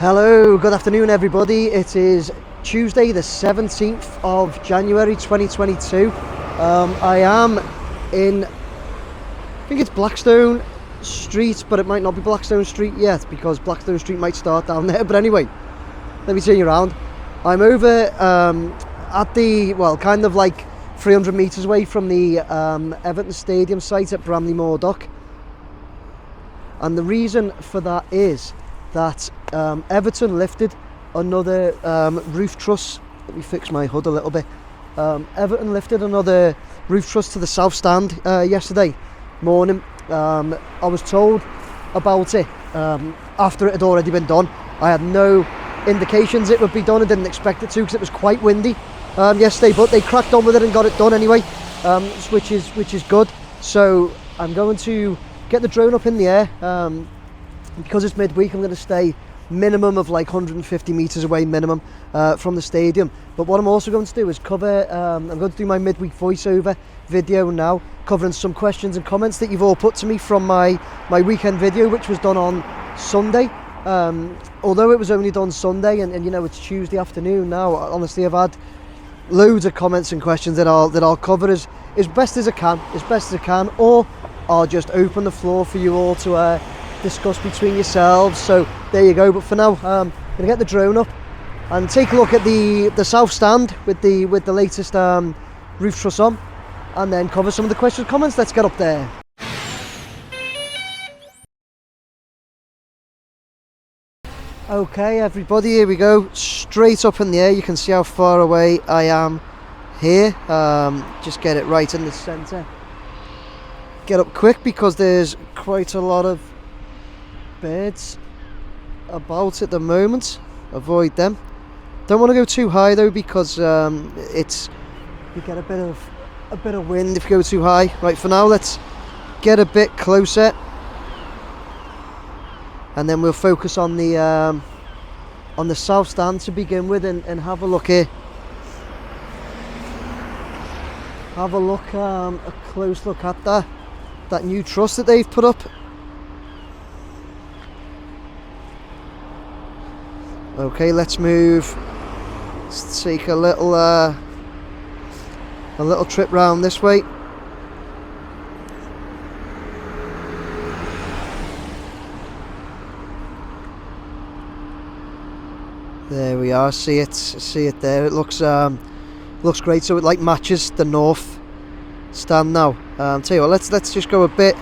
Hello, good afternoon everybody. It is Tuesday the 17th of January 2022. I am in, I think it's Blackstone Street, but it might not be Blackstone Street yet because Blackstone Street might start down there. But anyway, let me turn you around. I'm over at the, well, kind of like 300 metres away from the Everton Stadium site at Bramley Moore Dock. And the reason for that is that Everton lifted another roof truss. Let me fix my hood a little bit. Everton lifted another roof truss to the south stand yesterday morning. I was told about it after it had already been done. I had no indications it would be done. I didn't expect it to because it was quite windy yesterday, but they cracked on with it and got it done anyway, which is good. So I'm going to get the drone up in the air. Because it's midweek, I'm going to stay minimum of like 150 metres away minimum from the stadium. But what I'm also going to do is cover, I'm going to do my midweek voiceover video now, covering some questions and comments that you've all put to me from my weekend video, which was done on Sunday. Although it was only done Sunday and you know it's Tuesday afternoon now, honestly I've had loads of comments and questions that I'll cover as best as I can, or I'll just open the floor for you all to discuss between yourselves. So there you go. But for now, I'm gonna get the drone up and take a look at the south stand with the latest roof truss on, and then cover some of the questions and comments. Let's get up there. Okay everybody, here we go, straight up in the air. You can see how far away I am here. Just get it right in the centre. Get up quick because there's quite a lot of birds about at the moment. Avoid them. Don't want to go too high though because you get a bit of wind if you go too high. Right, for now let's get a bit closer, and then we'll focus on the south stand to begin with and have a look here. Have a look, a close look at that new truss that they've put up. Okay, let's move. Let's take a little trip round this way. There we are. See it there. It looks great. So it like matches the north stand now. Tell you what, let's just go a bit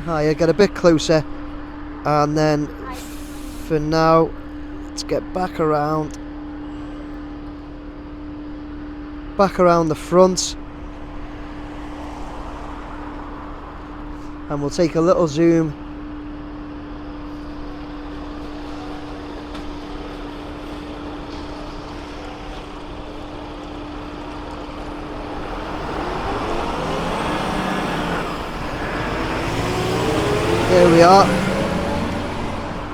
higher, get a bit closer, and then for now let's get back around the front, and we'll take a little zoom. There we are.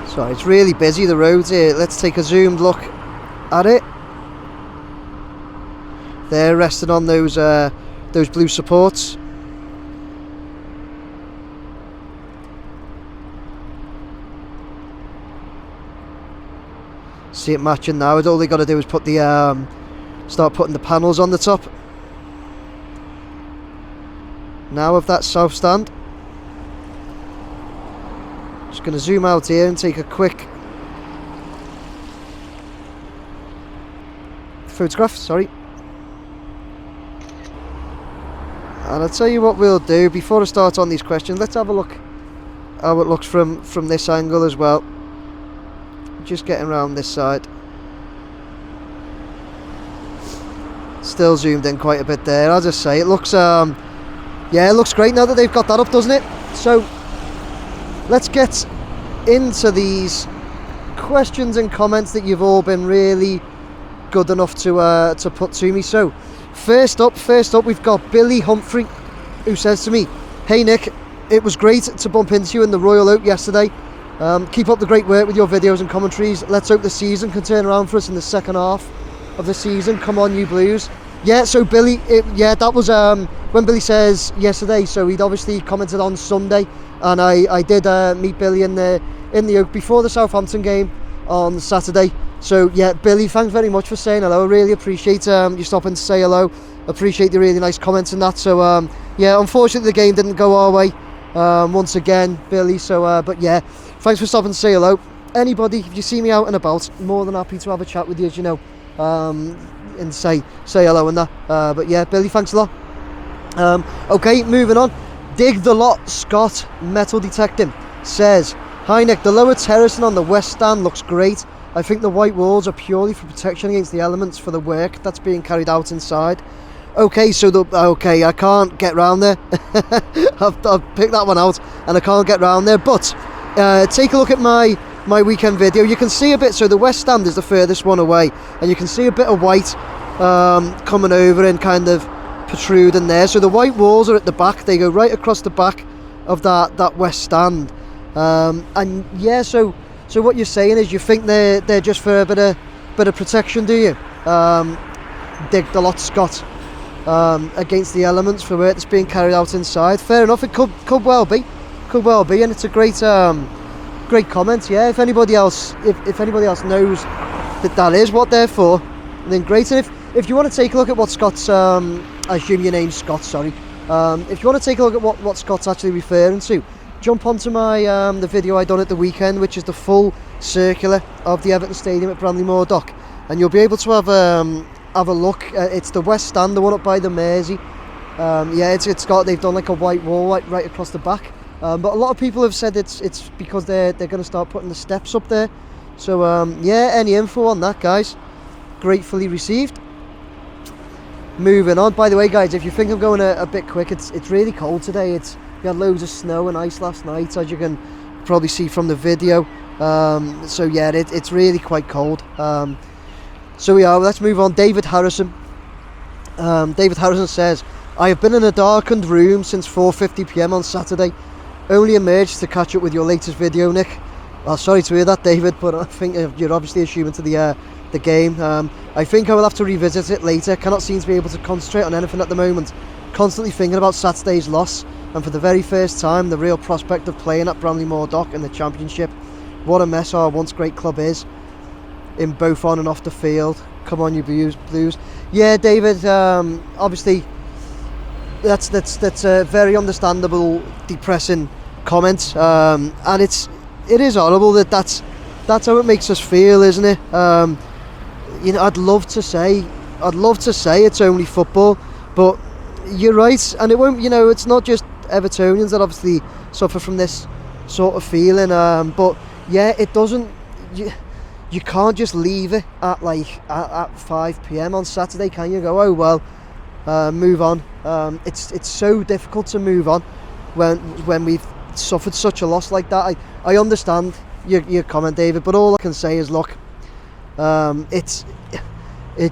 Sorry, it's really busy, the roads here. Let's take a zoomed look at it. They're resting on those blue supports. See it matching now. All they got to do is put start putting the panels on the top now of that south stand. Just going to zoom out here and take a quick photograph, sorry. And I'll tell you what we'll do before I start on these questions. Let's have a look how it looks from this angle as well. Just getting around this side. Still zoomed in quite a bit there. As I say, it looks yeah, it looks great now that they've got that up, doesn't it? So let's get into these questions and comments that you've all been really good enough to put to me. So first up we've got Billy Humphrey, who says to me, "Hey Nick, it was great to bump into you in the Royal Oak yesterday. Keep up the great work with your videos and commentaries. Let's hope the season can turn around for us in the second half of the season. Come on you Blues." Yeah, so Billy, that was when Billy says yesterday, so he'd obviously commented on Sunday, and I did meet Billy in the Oak before the Southampton game on Saturday. So yeah, Billy, thanks very much for saying hello. I really appreciate you stopping to say hello. Appreciate the really nice comments and that. So yeah, unfortunately the game didn't go our way once again, Billy. So but yeah, thanks for stopping to say hello. Anybody, if you see me out and about, more than happy to have a chat with you, as you know, and say hello and that. But yeah, Billy, thanks a lot. Okay, moving on. Dig the Lot Scott Metal Detecting says, hi Nick, the lower terracing on the west stand looks great. I think the white walls are purely for protection against the elements for the work that's being carried out inside. Okay, so I can't get round there. I've picked that one out and I can't get round there, but take a look at my weekend video. You can see a bit, so the west stand is the furthest one away, and you can see a bit of white coming over and kind of protruding there. So the white walls are at the back, they go right across the back of that west stand, and yeah, so what you're saying is you think they're just for a bit of protection, do you? Dig the Lot Scott, against the elements for work that's being carried out inside. Fair enough, it could well be, and it's a great comment. Yeah, if anybody else knows that is what they're for, then great. And if you want to take a look at what Scott's, I assume your name's Scott, sorry. If you want to take a look at what Scott's actually referring to, jump onto my the video I done at the weekend, which is the full circular of the Everton Stadium at Bramley Moore Dock, and you'll be able to have a look. It's the west stand, the one up by the Mersey. Yeah, it's got, they've done like a white wall right across the back. But a lot of people have said it's because they're going to start putting the steps up there. So yeah, any info on that, guys, gratefully received. Moving on. By the way, guys, if you think I'm going a bit quick, it's really cold today. We had loads of snow and ice last night, as you can probably see from the video. So yeah, it's really quite cold. So let's move on. David Harrison says, I have been in a darkened room since 4:50 PM on Saturday. Only emerged to catch up with your latest video, Nick. Well, sorry to hear that, David, but I think you're obviously assuming to the game. I think I will have to revisit it later. Cannot seem to be able to concentrate on anything at the moment. Constantly thinking about Saturday's loss, and for the very first time, the real prospect of playing at Bramley Moore Dock in the Championship. What a mess our once great club is, in both on and off the field. Come on, you Blues. Yeah, David. Obviously, that's a very understandable, depressing comment, and it is horrible that's how it makes us feel, isn't it? You know, I'd love to say it's only football, but you're right, and it won't. You know, it's not just Evertonians that obviously suffer from this sort of feeling. But yeah, it doesn't. You can't just leave it at 5 PM on Saturday, can you? Go, oh well, move on. It's so difficult to move on when we've suffered such a loss like that. I understand your comment, David, but all I can say is, look, it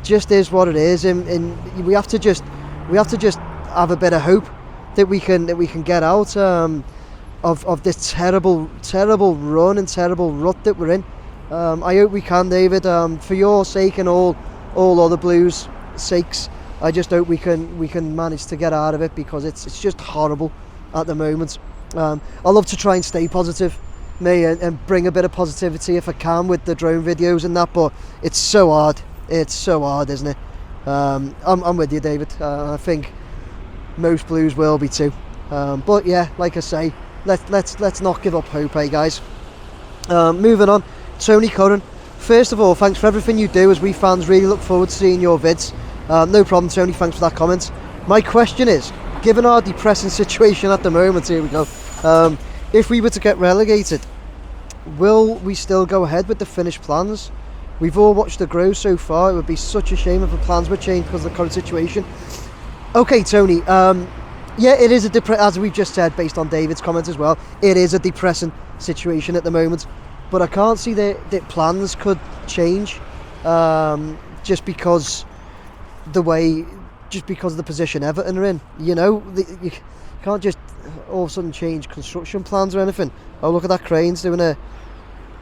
just is what it is, and we have to just have a bit of hope that we can get out of this terrible run and terrible rut that we're in. I hope we can, David, for your sake and all other Blues' sakes. I just hope we can manage to get out of it, because it's just horrible at the moment. I love to try and stay positive, and bring a bit of positivity if I can with the drone videos and that, but it's so hard. It's so hard, isn't it? I'm with you, David. I think most Blues will be too. But yeah, like I say, let's not give up hope, guys. Moving on. Tony Curran, first of all, thanks for everything you do, as we fans really look forward to seeing your vids. No problem, Tony, thanks for that comment. My question is, given our depressing situation at the moment, here we go, if we were to get relegated, will we still go ahead with the finished plans? We've all watched the grow so far. It would be such a shame if the plans were changed because of the current situation. Okay, Tony, yeah, it is as we've just said, based on David's comments as well, it is a depressing situation at the moment. But I can't see that plans could change, just because of the position Everton are in. You know, you can't just all of a sudden change construction plans or anything. Oh, look at that crane's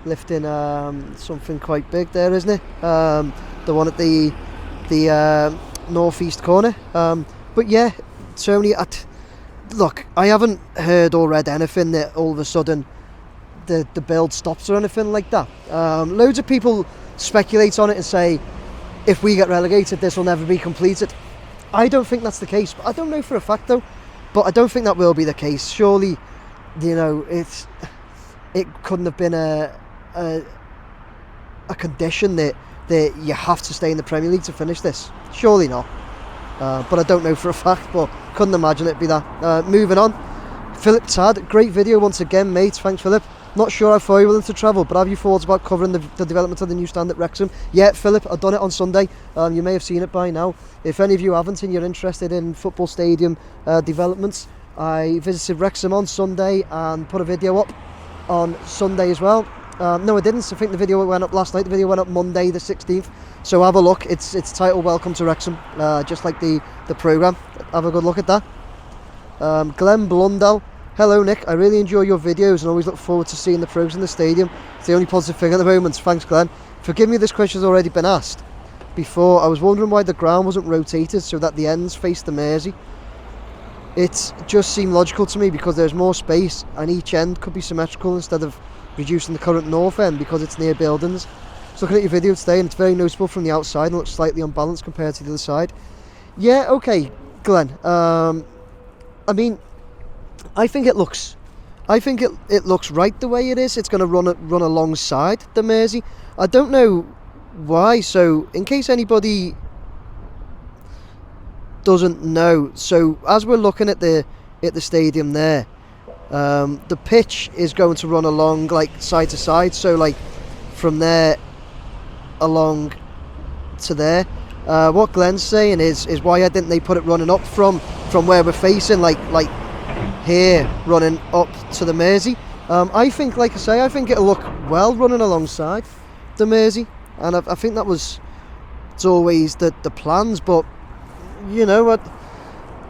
lifting something quite big there, isn't it? The one at the northeast corner. But yeah, Tony, look, I haven't heard or read anything that all of a sudden the build stops or anything like that. Loads of people speculate on it and say, if we get relegated, this will never be completed. I don't think that's the case. I don't know for a fact though, but I don't think that will be the case. Surely, you know, it couldn't have been a condition that you have to stay in the Premier League to finish this. Surely not. But I don't know for a fact, but couldn't imagine it'd be that. Moving on, Philip Tad, great video once again, mate. Thanks, Philip. Not sure how far you're willing to travel, but have you thoughts about covering the development of the new stand at Wrexham? Yeah, Philip, I've done it on Sunday. You may have seen it by now. If any of you haven't and you're interested in football stadium developments, I visited Wrexham on Sunday and put a video up on Sunday as well. No, I didn't. I think the video went up last night. The video went up Monday the 16th. So have a look. It's titled Welcome to Wrexham, just like the programme. Have a good look at that. Glenn Blundell. Hello Nick, I really enjoy your videos and always look forward to seeing the pros in the stadium. It's the only positive thing at the moment. Thanks Glenn. Forgive me, this question has already been asked before. I was wondering why the ground wasn't rotated so that the ends faced the Mersey. It just seemed logical to me because there's more space and each end could be symmetrical instead of reducing the current north end because it's near buildings. Just looking at your video today and it's very noticeable from the outside and looks slightly unbalanced compared to the other side. Yeah, okay, Glenn. I mean, I think it looks right the way it is. It's going to run alongside the Mersey. I don't know why. So, in case anybody doesn't know, so as we're looking at the stadium there, the pitch is going to run along like side to side. So, like from there along to there. What Glenn's saying is why didn't they put it running up from where we're facing, like here, running up to the Mersey. I think, like I say, I think it'll look well running alongside the Mersey, and I think it's always the plans. But you know,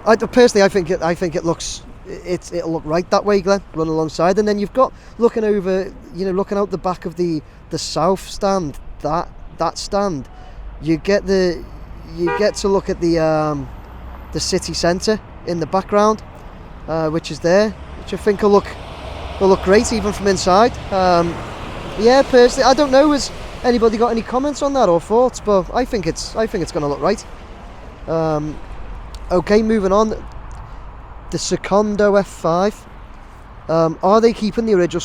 I personally, I think it looks, it'll look right that way, Glenn, run alongside. And then you've got looking over, you know, looking out the back of the south stand, that stand, you get to look at the city centre in the background. Which is there, which I think will look great even from inside. Yeah, personally, I don't know. Has anybody got any comments on that or thoughts? But I think it's going to look right. Okay, moving on. The Secondo F5. Are they keeping the original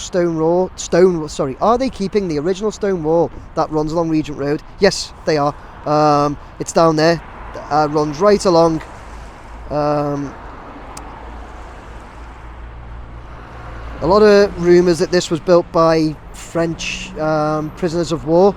Are they keeping the original stone wall that runs along Regent Road? Yes, they are. It's down there. Runs right along. A lot of rumours that this was built by French prisoners of war,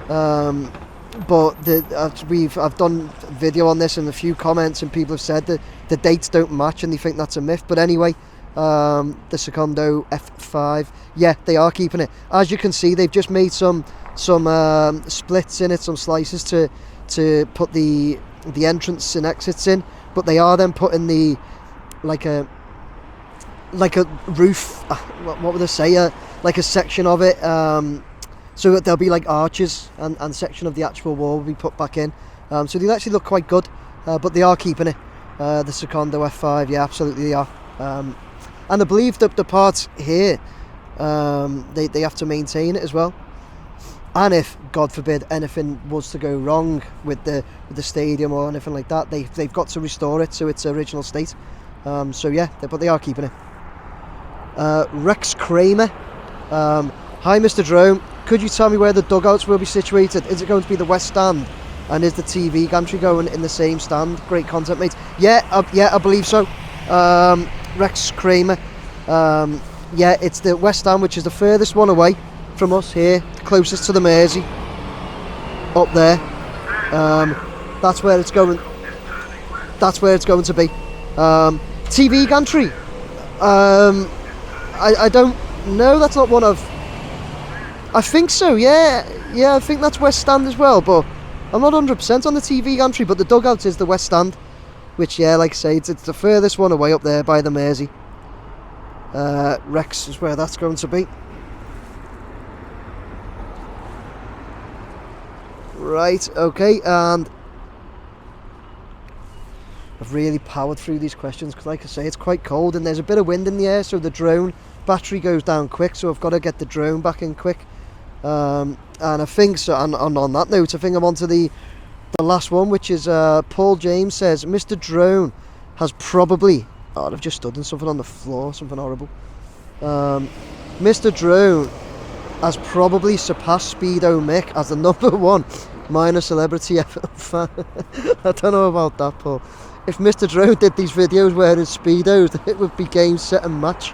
but I've done a video on this and a few comments and people have said that the dates don't match and they think that's a myth. But anyway, the Secondo F5, yeah, they are keeping it. As you can see, they've just made some splits in it, some slices to put the entrance and exits in, but they are then putting the like a roof, what would I say, like a section of it, so that there'll be like arches and section of the actual wall will be put back in, so they'll actually look quite good, but they are keeping it, the Secondo F5, yeah, absolutely they are, and I believe that the parts here, they have to maintain it as well, and if, God forbid, anything was to go wrong with the stadium or anything like that, they've got to restore it to its original state, so yeah, but they are keeping it. Rex Kramer, hi Mr. Drone, could you tell me where the dugouts will be situated? Is it going to be the west stand, and is the TV gantry going in the same stand? Great content, mate. Yeah, I believe so. Rex Kramer, yeah, it's the west stand, which is the furthest one away from us here, closest to the Mersey, up there. That's where it's going. That's where it's going to be. TV gantry. I don't know, that's not one of... I think so, yeah, I think that's West Stand as well, but I'm not 100% on the TV gantry, but the dugout is the West Stand, which, yeah, like I say, it's the furthest one away up there by the Mersey. Rex is where that's going to be. Right, okay, and I've really powered through these questions because, like I say, it's quite cold and there's a bit of wind in the air, so the drone battery goes down quick, so I've got to get the drone back in quick. And I think so. And on that note, I think I'm on to the last one, which is Paul James says, Mr. Drone has probably... Oh, I've just stood in something on the floor, something horrible. Mr. Drone has probably surpassed Speedo Mick as the #1 minor celebrity Everton fan. I don't know about that, Paul. If Mr. Drone did these videos wearing Speedos, it would be game, set and match.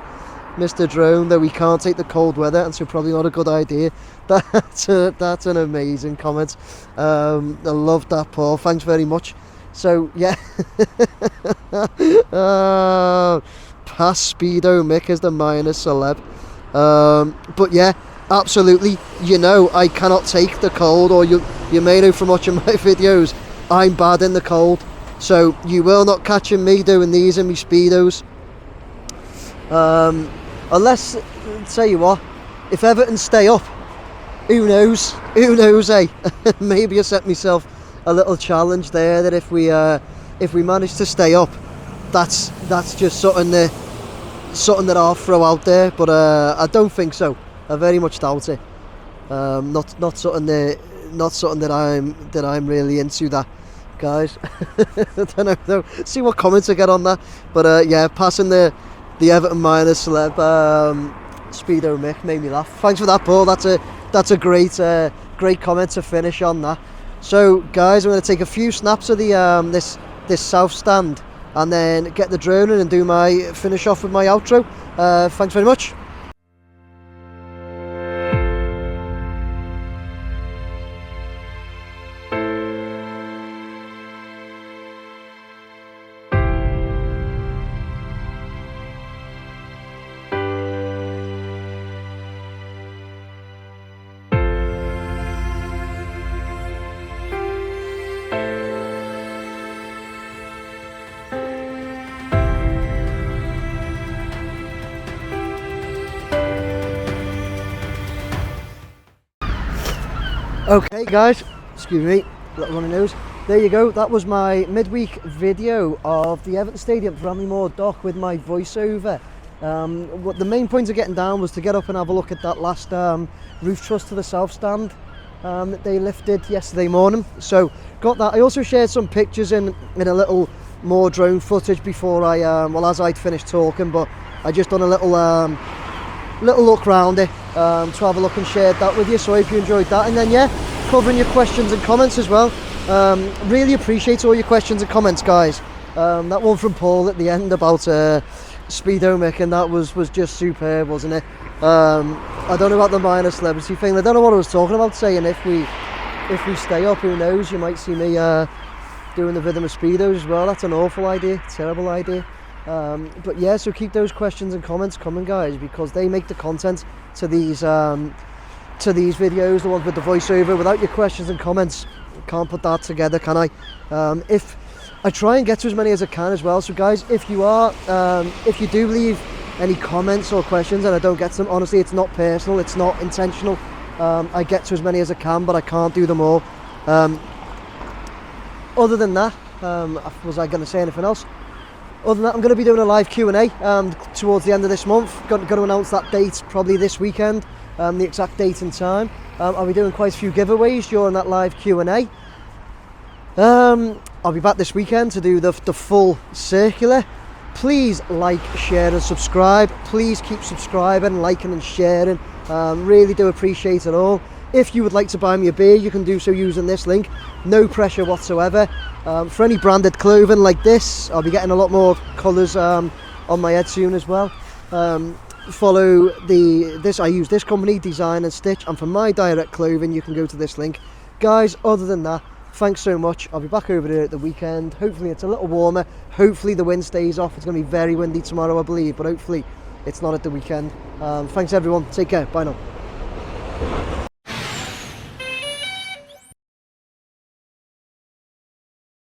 Mr. Drone, though we can't take the cold weather, and so probably not a good idea. That's an amazing comment. I love that, Paul. Thanks very much. So, yeah. Past Speedo Mick is the minor celeb. But yeah, absolutely. You know, I cannot take the cold, or you may know from watching my videos, I'm bad in the cold. So you will not catching me doing these in my Speedos. Unless, tell you what, if Everton stay up, who knows, eh? Maybe I set myself a little challenge there, that if we manage to stay up, that's just something that I'll throw out there, but I don't think so. I very much doubt it. Not something that I'm really into, that, guys. I don't know though. See what comments I get on that. But yeah, passing the Everton minor celeb Speedo Mick made me laugh. Thanks for that, Paul. That's a great comment to finish on that. So guys, I'm going to take a few snaps of the this south stand and then get the drone in and do my finish off with my outro. Thanks very much. Okay guys, excuse me, little runny nose. There you go, that was my midweek video of the Everton Stadium, Bramley Moore Dock, with my voiceover. What the main point of getting down was to get up and have a look at that last roof truss to the south stand that they lifted yesterday morning. So got that. I also shared some pictures in a little more drone footage before I, as I'd finished talking, but I just done a little look round it to have a look and shared that with you, so I hope you enjoyed that. And then yeah, covering your questions and comments as well. Really appreciate all your questions and comments, guys. That one from Paul at the end about Speedo Mick, and that was just superb, wasn't it? I don't know about the minor celebrity thing. I don't know what I was talking about, saying if we stay up, who knows, you might see me doing the rhythm of Speedos as well. That's an awful idea, terrible idea. But yeah, so keep those questions and comments coming, guys, because they make the content to these videos, the ones with the voiceover. Without your questions and comments, can't put that together, can I? If I try and get to as many as I can as well. So guys, if you do leave any comments or questions and I don't get to them, honestly, it's not personal, it's not intentional. I get to as many as I can, but I can't do them all. Other than that, was I going to say anything else? Other than that, I'm going to be doing a live Q&A towards the end of this month. Going to announce that date probably this weekend, the exact date and time. I'll be doing quite a few giveaways during that live Q&A. I'll be back this weekend to do the full circular. Please like, share and subscribe. Please keep subscribing, liking and sharing. Really do appreciate it all. If you would like to buy me a beer, you can do so using this link. No pressure whatsoever. For any branded clothing like this, I'll be getting a lot more colours on my head soon as well. Follow I use this company, Design and Stitch, and for my direct clothing you can go to this link. Guys, other than that, thanks so much. I'll be back over there at the weekend. Hopefully it's a little warmer. Hopefully the wind stays off. It's going to be very windy tomorrow, I believe, but hopefully it's not at the weekend. Thanks everyone. Take care. Bye now.